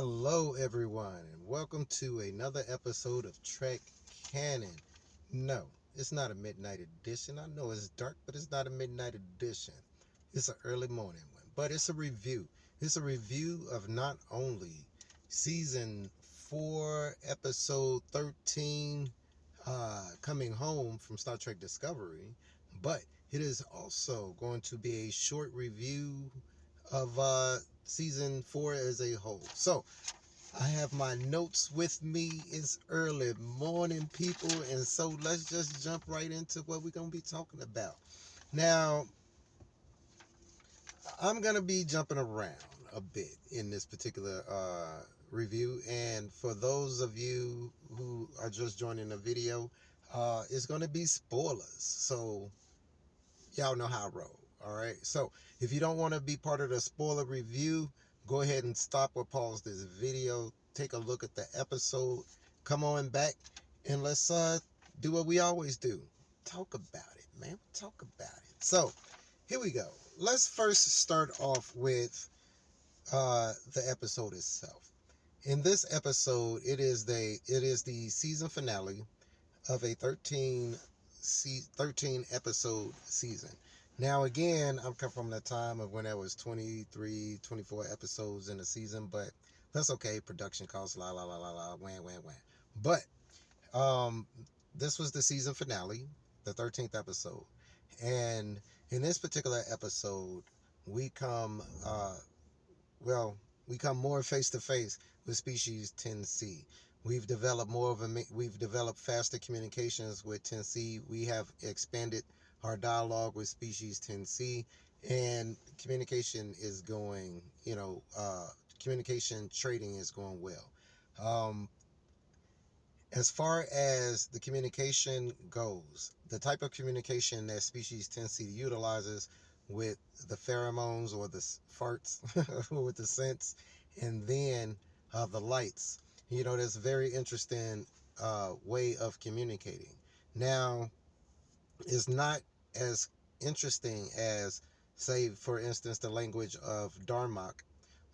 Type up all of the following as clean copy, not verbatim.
Hello, everyone, and welcome to another episode of Trek Canon. No, it's not a midnight edition. I know it's dark, but it's not a midnight edition. It's an early morning one, but it's a review. It's a review of not only season 4, episode 13, coming home from Star Trek Discovery, but it is also going to be a short review of season 4 as a whole. So, I have my notes with me. It's early morning, people, and so let's just jump right into what we're going to be talking about. Now, I'm going to be jumping around a bit in this particular review, and for those of you who are just joining the video, it's going to be spoilers. So, y'all know how I roll. All right. So if you don't want to be part of the spoiler review, go ahead and stop or pause this video. Take a look at the episode. Come on back and let's do what we always do. Talk about it, man. Talk about it. So here we go. Let's first start off with the episode itself. In this episode, it is the season finale of a 13 episode season. Now, again, I'm coming from the time of when there was 23, 24 episodes in a season, but that's okay. Production costs, la, la, la, la, la, wham, wham, wham. But um, this was the season finale, the 13th episode. And in this particular episode, we come, well, we come more face to face with species 10C. We've developed faster communications with 10C. We have expanded our dialogue with species 10C, and communication is going, communication trading is going well. Um, as far as the communication goes, the type of communication that species 10C utilizes with the pheromones or the farts, with the scents, and then the lights, that's a very interesting way of communicating. Now, it's not as interesting as, say, for instance, the language of Darmok,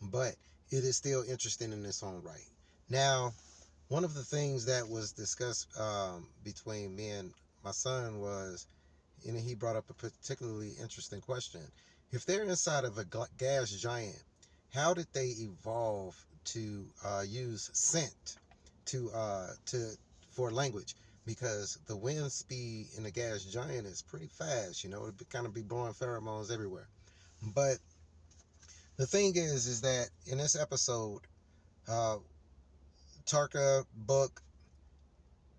but it is still interesting in its own right. Now, one of the things that was discussed between me and my son was, he brought up a particularly interesting question. If they're inside of a gas giant, how did they evolve to use scent to for language? Because the wind speed in the gas giant is pretty fast. It kind of be blowing pheromones everywhere. But the thing is that in this episode, uh, Tarka Book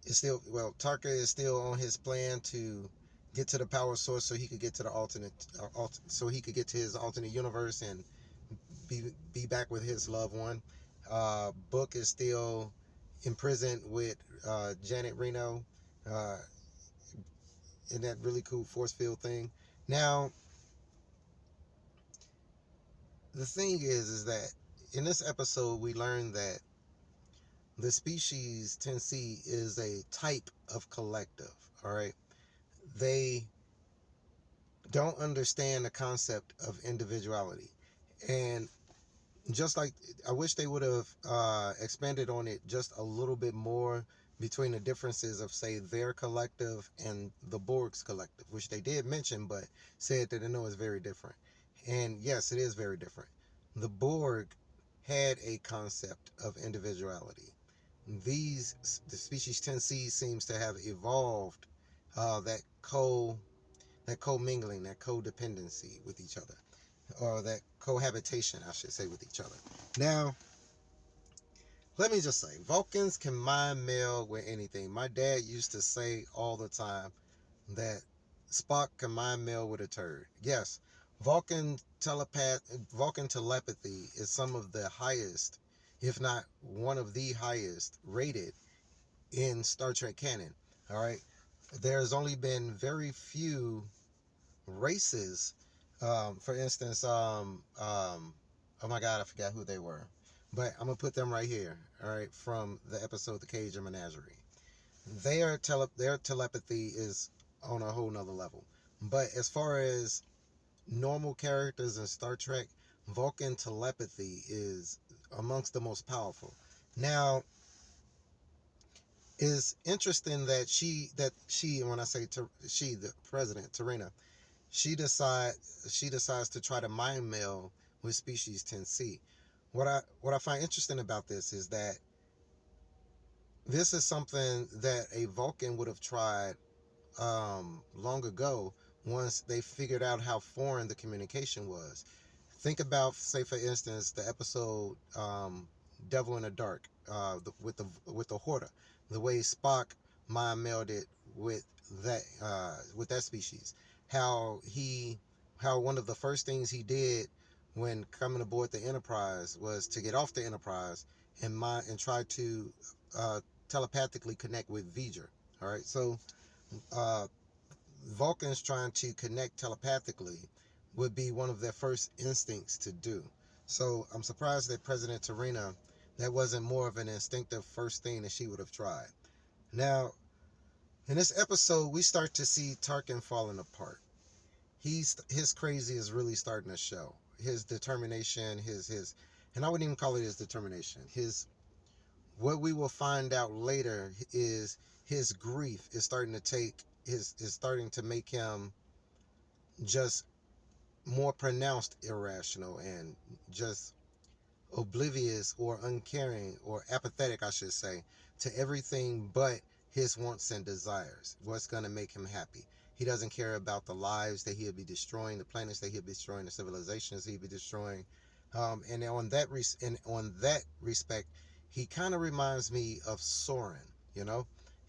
Tarka is still on his plan to get to the power source so he could get to the so he could get to his alternate universe and be back with his loved one. Book is still imprisoned with Janet Reno uh, in that really cool force field thing. Now, the thing is that in this episode we learned that the species 10C is a type of collective. All right, they don't understand the concept of individuality, and just like, I wish they would have expanded on it just a little bit more between the differences of, say, their collective and the Borg's collective, which they did mention, but said that they know is very different. And yes, it is very different. The Borg had a concept of individuality. The species 10C seems to have evolved that co-mingling, that codependency with each other, or that cohabitation, I should say, with each other. Now, let me just say, Vulcans can mind meld with anything. My dad used to say all the time that Spock can mind meld with a turd. Yes, Vulcan telepathy is some of the highest, if not one of the highest rated in Star Trek canon. All right, there's only been very few races. For instance, oh my God, I forgot who they were, but I'm gonna put them right here. All right, from the episode "The Cage and Menagerie," their telepathy is on a whole nother level. But as far as normal characters in Star Trek, Vulcan telepathy is amongst the most powerful. Now, it's interesting that she when I say she, the president Tarina, she decides to try to mind meld with species 10C. What I find interesting about this is that this is something that a Vulcan would have tried long ago once they figured out how foreign the communication was. Think about, say, for instance, the episode "Devil in the Dark" with the Horta, the way Spock mind melded with with that species. How he, how one of the first things he did when coming aboard the Enterprise was to get off the Enterprise and try to uh, telepathically connect with V'ger. All right, so uh, Vulcans trying to connect telepathically would be one of their first instincts to do. So I'm surprised that President Tarina, that wasn't more of an instinctive first thing that she would have tried. Now, in this episode, we start to see Tarkin falling apart. His crazy is really starting to show. His determination, and I wouldn't even call it his determination. What we will find out later is his grief is starting to is starting to make him just more pronounced irrational and just oblivious or uncaring or apathetic, I should say, to everything but his wants and desires. What's going to make him happy? He doesn't care about the lives that he'll be destroying, the planets that he'll be destroying, the civilizations he'll be destroying. And on that respect, he kind of reminds me of Soren, you know.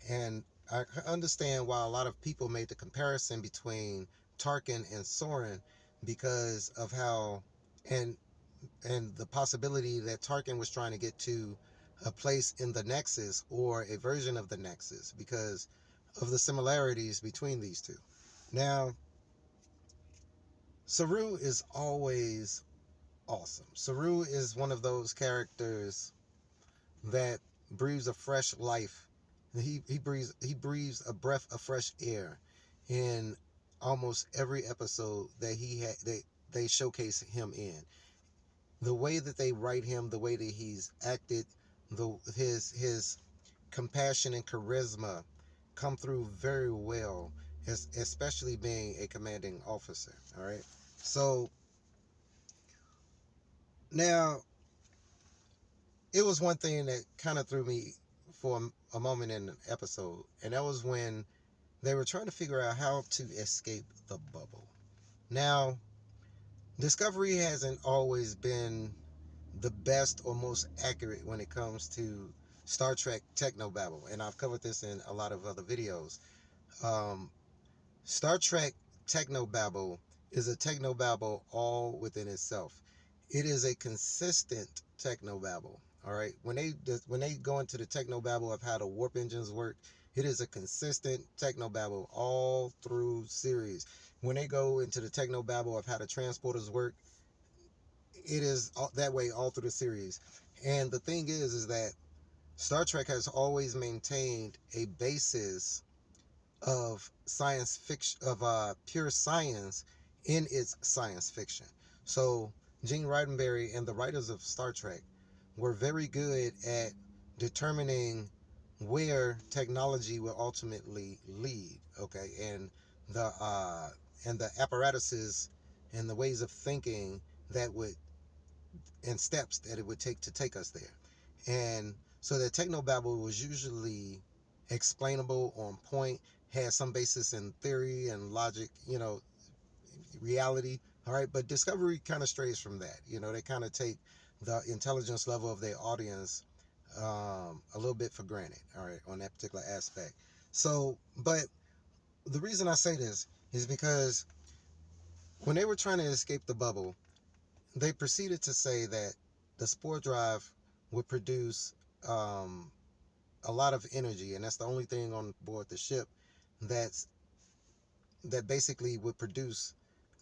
And I understand why a lot of people made the comparison between Tarkin and Soren because of how and the possibility that Tarkin was trying to get to a place in the Nexus or a version of the Nexus because of the similarities between these two. Now, Saru is always awesome. Saru is one of those characters that breathes a fresh life. He breathes a breath of fresh air in almost every episode that they showcase him in. The way that they write him, the way that he's acted, his compassion and charisma come through very well, especially being a commanding officer. All right. So now it was one thing that kind of threw me for a moment in an episode, and that was when they were trying to figure out how to escape the bubble. Now, Discovery hasn't always been the best or most accurate when it comes to Star Trek technobabble, and I've covered this in a lot of other videos. Um, Star Trek technobabble is a technobabble all within itself. It is a consistent technobabble. All right, when they go into the technobabble of how the warp engines work, it is a consistent technobabble all through series. When they go into the technobabble of how the transporters work, it is that way all through the series. And the thing is that Star Trek has always maintained a basis of science fiction, of pure science in its science fiction. So Gene Roddenberry and the writers of Star Trek were very good at determining where technology will ultimately lead. Okay, the uh, and the apparatuses and the ways of thinking that would and steps that it would take to take us there. And so the technobabble was usually explainable, on point, had some basis in theory and logic, reality. All right, but Discovery kind of strays from that. They kind of take the intelligence level of their audience a little bit for granted. All right, on that particular aspect. So, but the reason I say this is because when they were trying to escape the bubble, they proceeded to say that the spore drive would produce um, a lot of energy, and that's the only thing on board the ship that's that basically would produce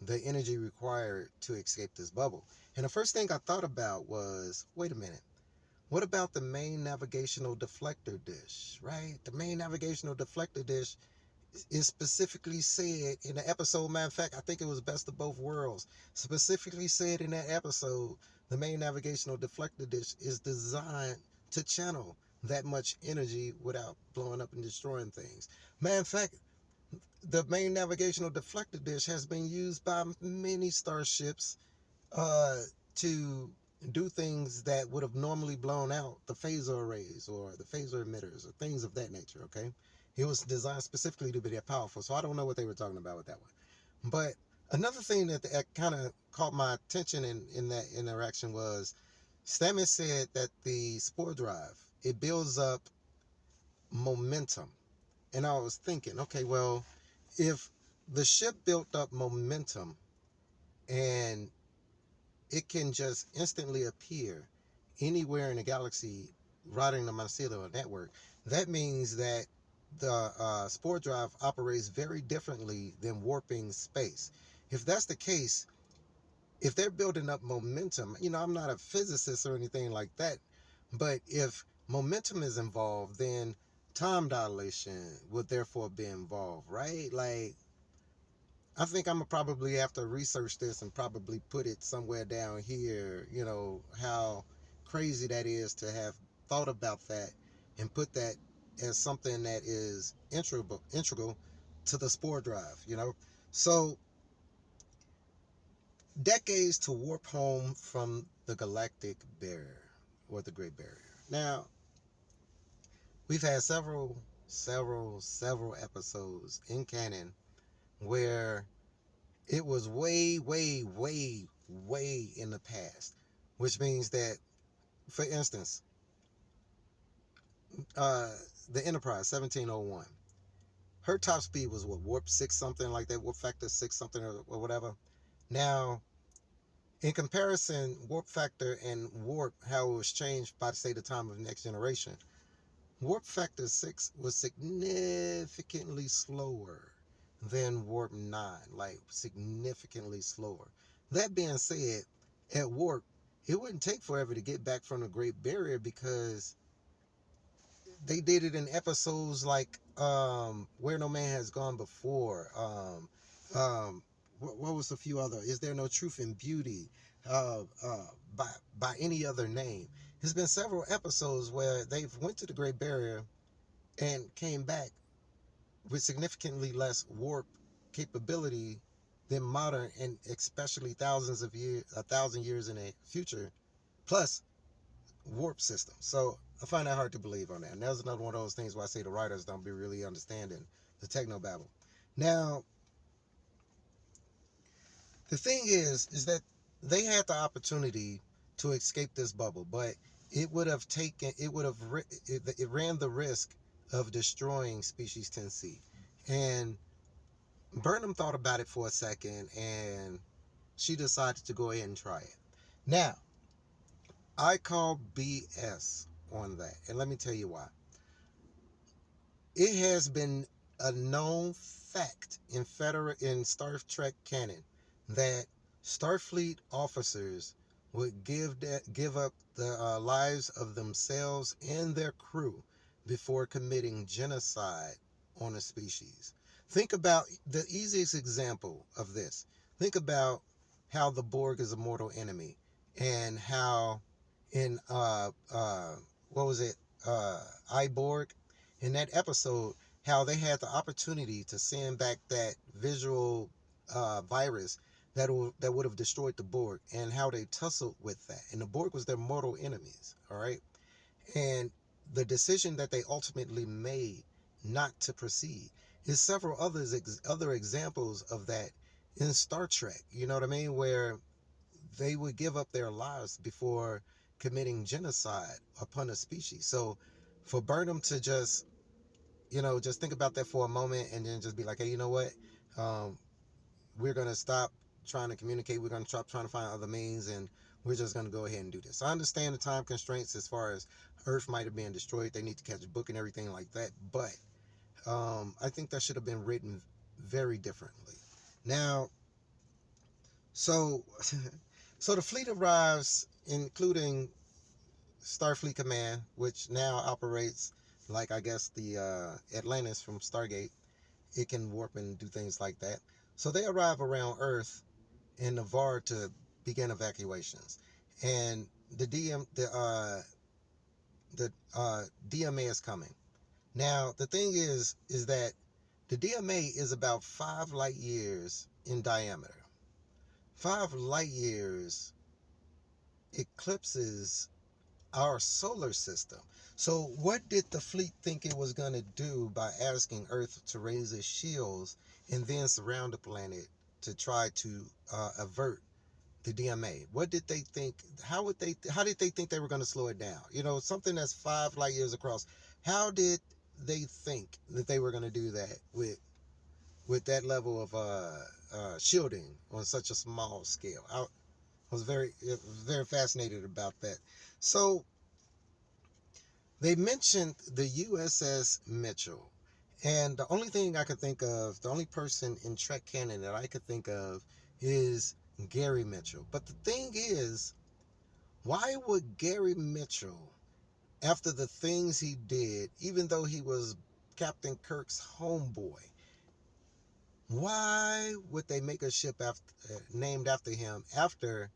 the energy required to escape this bubble. And the first thing I thought about was, wait a minute, what about the main navigational deflector dish, right? The main navigational deflector dish is specifically said in the episode. Matter of fact, I think it was Best of Both Worlds. Specifically said in that episode The main navigational deflector dish is designed to channel that much energy without blowing up and destroying things. Matter of fact, the main navigational deflector dish has been used by many starships uh, to do things that would have normally blown out the phaser arrays or the phaser emitters or things of that nature. Okay, it was designed specifically to be that powerful. So I don't know what they were talking about with that one. But another thing that kind of caught my attention in that interaction was Stamets said that the spore drive, it builds up momentum. And I was thinking, okay, well, if the ship built up momentum and it can just instantly appear anywhere in the galaxy riding the mycelial network, that means that the spore drive operates very differently than warping space. If that's the case, if they're building up momentum, I'm not a physicist or anything like that, but if momentum is involved, then time dilation would therefore be involved, right? Like, I think I'm gonna probably have to research this and probably put it somewhere down here, how crazy that is to have thought about that and put that as something that is integral to the spore drive. So, decades to warp home from the galactic barrier or the Great Barrier. Now, we've had several episodes in canon where it was way, way, way, way in the past, which means that, for instance, uh, the Enterprise 1701, her top speed was what, warp six something like that, warp factor six something or whatever. Now, in comparison, warp factor and warp, how it was changed by, say, the time of Next Generation, warp factor 6 was significantly slower than warp 9, like significantly slower. That being said, at warp, it wouldn't take forever to get back from the Great Barrier because they did it in episodes like Where No Man Has Gone Before. What was a few other? Is There No Truth in Beauty? Uh, uh, by any other name. There's been several episodes where they've went to the Great Barrier and came back with significantly less warp capability than modern, and especially thousands of years, 1,000 years in the future, plus warp system. So I find that hard to believe on that. And that's another one of those things where I say the writers don't be really understanding the techno babble. Now, the thing is that they had the opportunity to escape this bubble, but it ran the risk of destroying species 10C. And Burnham thought about it for a second and she decided to go ahead and try it. Now, I call BS on that. And let me tell you why. It has been a known fact in Star Trek canon that Starfleet officers would give up the lives of themselves and their crew before committing genocide on a species. Think about the easiest example of this. Think about how the Borg is a mortal enemy, and how in what was it, Iborg, in that episode, how they had the opportunity to send back that visual virus that would have destroyed the Borg, and how they tussled with that. And the Borg was their mortal enemies, all right? And the decision that they ultimately made not to proceed is several other examples of that in Star Trek. You know what I mean? Where they would give up their lives before committing genocide upon a species. So for Burnham to just think about that for a moment and then just be like, hey, you know what? Um, we're going to stop trying to communicate. We're going to stop trying to find other means, and we're just going to go ahead and do this. I understand the time constraints as far as Earth might have been destroyed. They need to catch a book and everything like that. But I think that should have been written very differently. Now, so so the fleet arrives, including Starfleet Command, which now operates like, I guess, the Atlantis from Stargate. It can warp and do things like that. So they arrive around Earth in Navarre to begin evacuations. and the DMA is coming. Now the thing is that the DMA is about 5 light years in diameter. 5 light years eclipses our solar system. So, what did the fleet think it was going to do by asking Earth to raise its shields and then surround the planet to try to avert the DMA? What did they think? How did they think they were going to slow it down? You know, something that's 5 light years across. How did they think that they were going to do that with that level of shielding on such a small scale? I was very fascinated about that. So they mentioned the USS Mitchell. And the only thing I could think of, the only person in Trek canon that I could think of is Gary Mitchell. But the thing is, why would Gary Mitchell, after the things he did, even though he was Captain Kirk's homeboy, why would they make a ship named after him after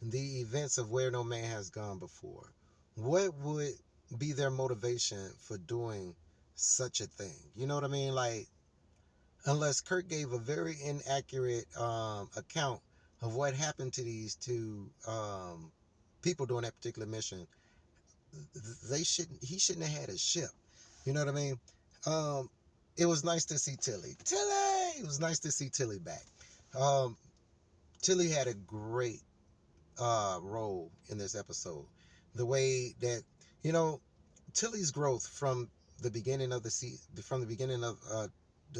the events of Where No Man Has Gone Before? What would be their motivation for doing such a thing? You know what I mean? Like, unless Kirk gave a very inaccurate account of what happened to these two people during that particular mission, he shouldn't have had a ship. You know what I mean? Um, it was nice to see Tilly. Tilly! It was nice to see Tilly back. Um, Tilly had a great role in this episode. The way that, you know, Tilly's growth from the beginning of the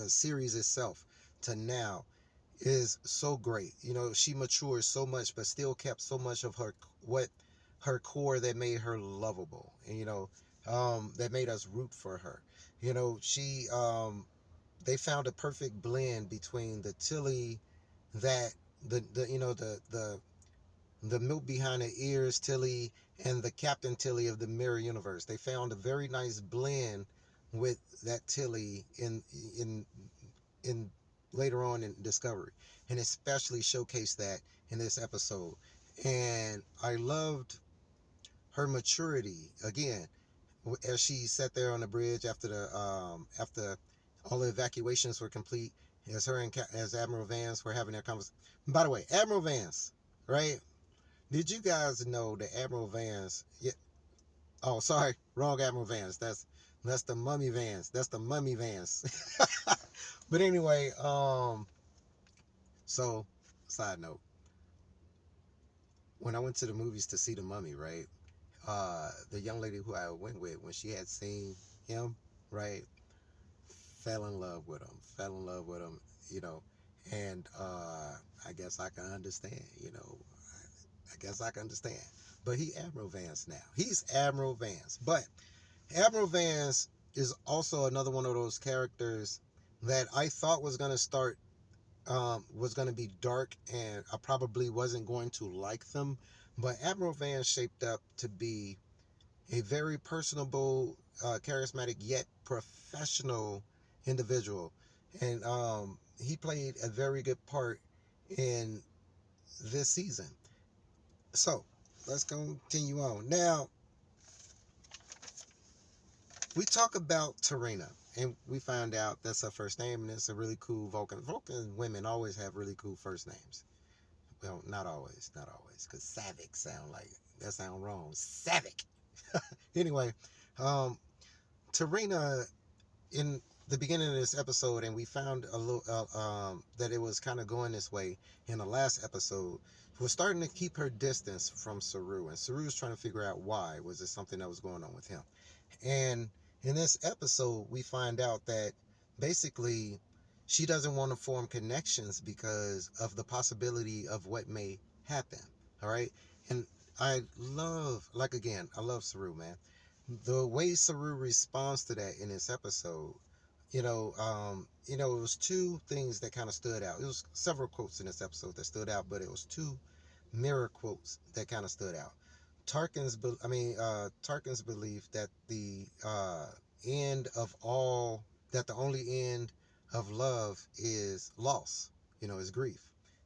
series itself to now is so great. You know, she matures so much, but still kept so much of her core that made her lovable, and that made us root for her. You know, they found a perfect blend between the Tilly that the milk behind the ears Tilly and the Captain Tilly of the Mirror Universe. They found a very nice blend with that Tilly in later on in Discovery, and especially showcased that in this episode. And I loved her maturity again as she sat there on the bridge after all the evacuations were complete, as her and as Admiral Vance were having their conversation. By the way, Admiral Vance, right? Did you guys know that Admiral Vance? Yeah. Oh, sorry, wrong Admiral Vance. That's the Mummy Vance. That's the Mummy Vance. But anyway, so side note, when I went to the movies to see the Mummy, right? The young lady who I went with, when she had seen him, right, fell in love with him. Fell in love with him, you know, and I guess I can understand, I guess I can understand. But he Admiral Vance now. He's Admiral Vance. But Admiral Vance is also another one of those characters that I thought was going to be dark, and I probably wasn't going to like them. But Admiral Vance shaped up to be a very personable, charismatic, yet professional individual. And he played a very good part in this season. So let's continue on. Now, we talk about Tarina, and we find out that's her first name, and it's a really cool Vulcan. Vulcan women always have really cool first names. Well, not always, because Savick sound wrong. Savick. Anyway, um, Tarina in the beginning of this episode, and we found a little that it was kind of going this way in the last episode, was starting to keep her distance from Saru, and Saru's trying to figure out why. Was it something that was going on with him? And in this episode, we find out that basically she doesn't want to form connections because of the possibility of what may happen. All right. And I love Saru, man. The way Saru responds to that in this episode, it was two things that kind of stood out. It was several quotes in this episode that stood out, but it was two mirror quotes that kind of stood out. Tarkin's belief that end of all, that the only end of love is loss, is grief,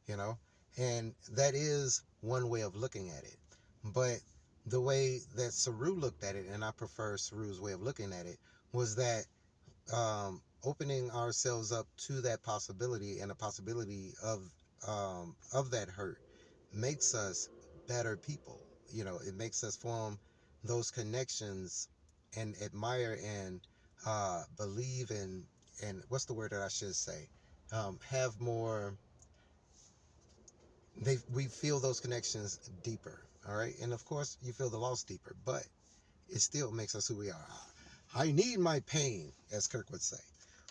you know, and that is one way of looking at it. But the way that Saru looked at it, and I prefer Saru's way of looking at it, was that opening ourselves up to that possibility and a possibility of that hurt makes us better people. You know, it makes us form those connections and admire and believe in, and what's the word that I should say? Have more. We feel those connections deeper. All right, and of course you feel the loss deeper, but it still makes us who we are. I need my pain, as Kirk would say.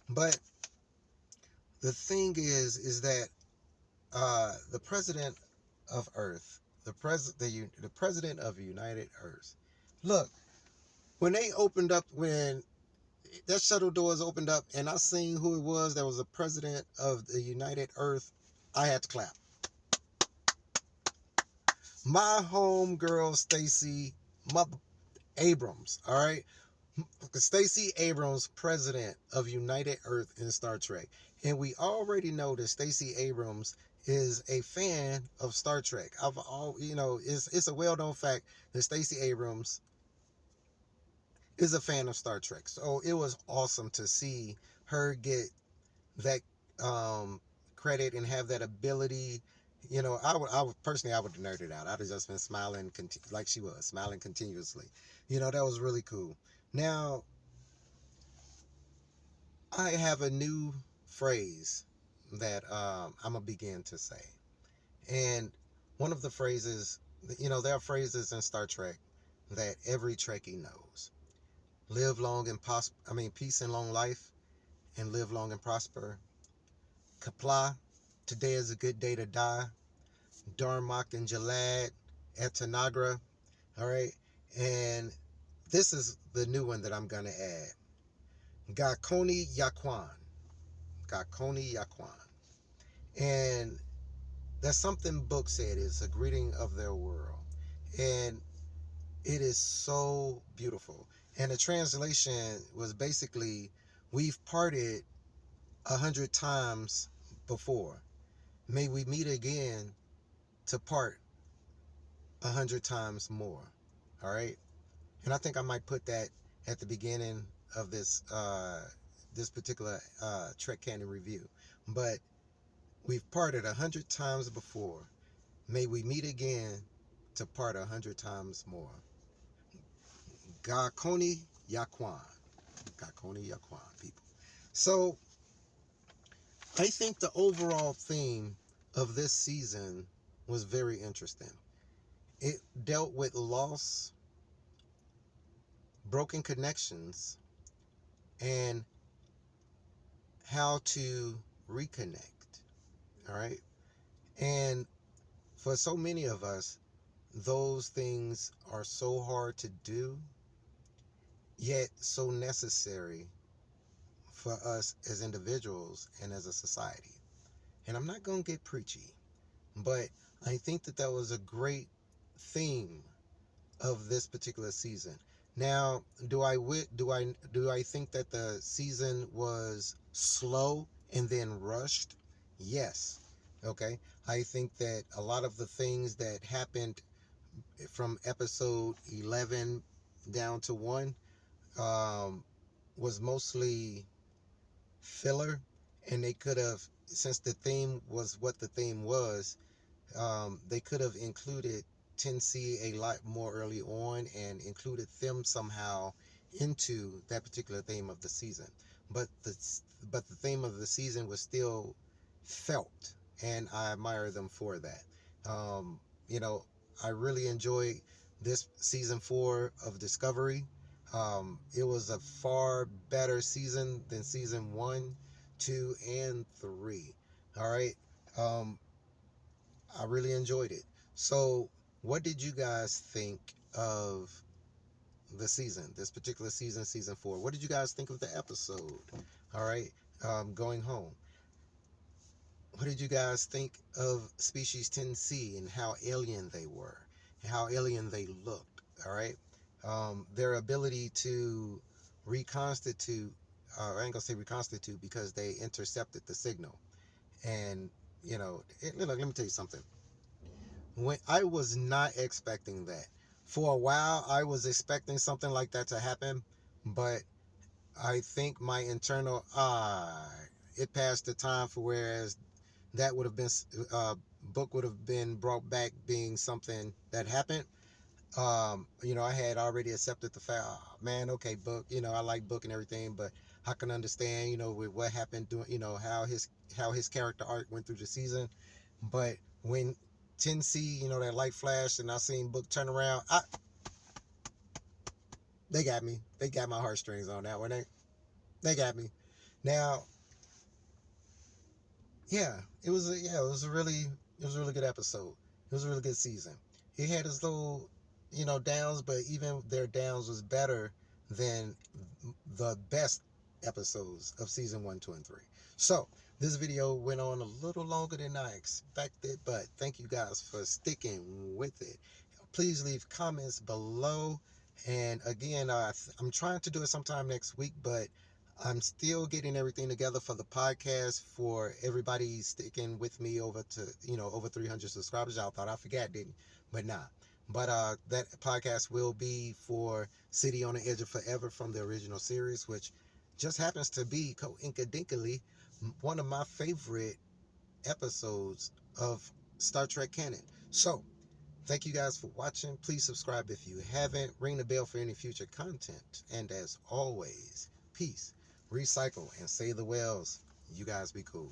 But the thing is that the president of Earth, the president of United Earth. Look, when they opened up, when that shuttle doors opened up, and I seen who it was that was the president of the United Earth, I had to clap. My home girl, Stacey Abrams. All right, Stacey Abrams, president of United Earth in Star Trek. And we already know that Stacey Abrams is a fan of Star Trek. It's a well-known fact that Stacey Abrams is a fan of Star Trek. So it was awesome to see her get that credit and have that ability. You know, I would personally, I would have nerded out. I'd have just been smiling, like she was, smiling continuously. You know, that was really cool. Now, I have a new phrase that I'm going to begin to say. And one of the phrases, there are phrases in Star Trek that every Trekkie knows. Live long and peace and long life, and live long and prosper. Kapla, today is a good day to die. Darmok and Jalad, Etanagra. All right. And this is the new one that I'm going to add. Gakoni Yakwan. Gakoni Yakwan. And that's something Book said is a greeting of their world. And it is so beautiful. And the translation was basically, we've parted 100 times before. May we meet again to part 100 times more. All right. And I think I might put that at the beginning of this particular Trek Canon review. But we've parted 100 times before. May we meet again to part 100 times more. Gakoni Yakwan. Gakoni Yakwan, people. So I think the overall theme of this season was very interesting. It dealt with loss, broken connections, and how to reconnect. All right. And for so many of us, those things are so hard to do, yet so necessary for us as individuals and as a society. And I'm not going to get preachy, but I think that that was a great theme of this particular season. Now, do I think that the season was slow and then rushed? Yes. Okay. I think that a lot of the things that happened from episode 11 down to 1 um, was mostly filler, and they could have, since the theme was what the theme was, they could have included 10C a lot more early on and included them somehow into that particular theme of the season. But the theme of the season was still felt, and I admire them for that. Um, you know, I really enjoy this season 4 of Discovery. It was a far better season than season 1, 2, and 3. All right. Um, I really enjoyed it. So, what did you guys think of the season, this particular season, season 4? What did you guys think of the episode? All right, going home. What did you guys think of Species 10C and how alien they were, and how alien they looked? All right, their ability to reconstitute. I ain't gonna say reconstitute because they intercepted the signal, and look, let me tell you something. When I was not expecting that. For a while, I was expecting something like that to happen, but I think my internal it passed the time for whereas that would have been book would have been brought back being something that happened. I had already accepted the fact, oh, man, okay, book, I like book and everything, but I can understand, with what happened doing, how his character arc went through the season. But when 10C, that light flashed and I seen book turn around, they got me. They got my heartstrings on that one. They got me. Now, yeah, it was a really good episode. It was a really good season. It had its little, downs, but even their downs was better than the best episodes of season 1, 2, and 3. So this video went on a little longer than I expected, but thank you guys for sticking with it. Please leave comments below. And again, I'm trying to do it sometime next week, but I'm still getting everything together for the podcast for everybody sticking with me over 300 subscribers. Y'all thought I forgot, didn't? But nah. But that podcast will be for City on the Edge of Forever from the original series, which just happens to be coincidentally one of my favorite episodes of Star Trek canon. So thank you guys for watching. Please subscribe if you haven't. Ring the bell for any future content. And as always, peace, recycle, and save the whales. You guys be cool.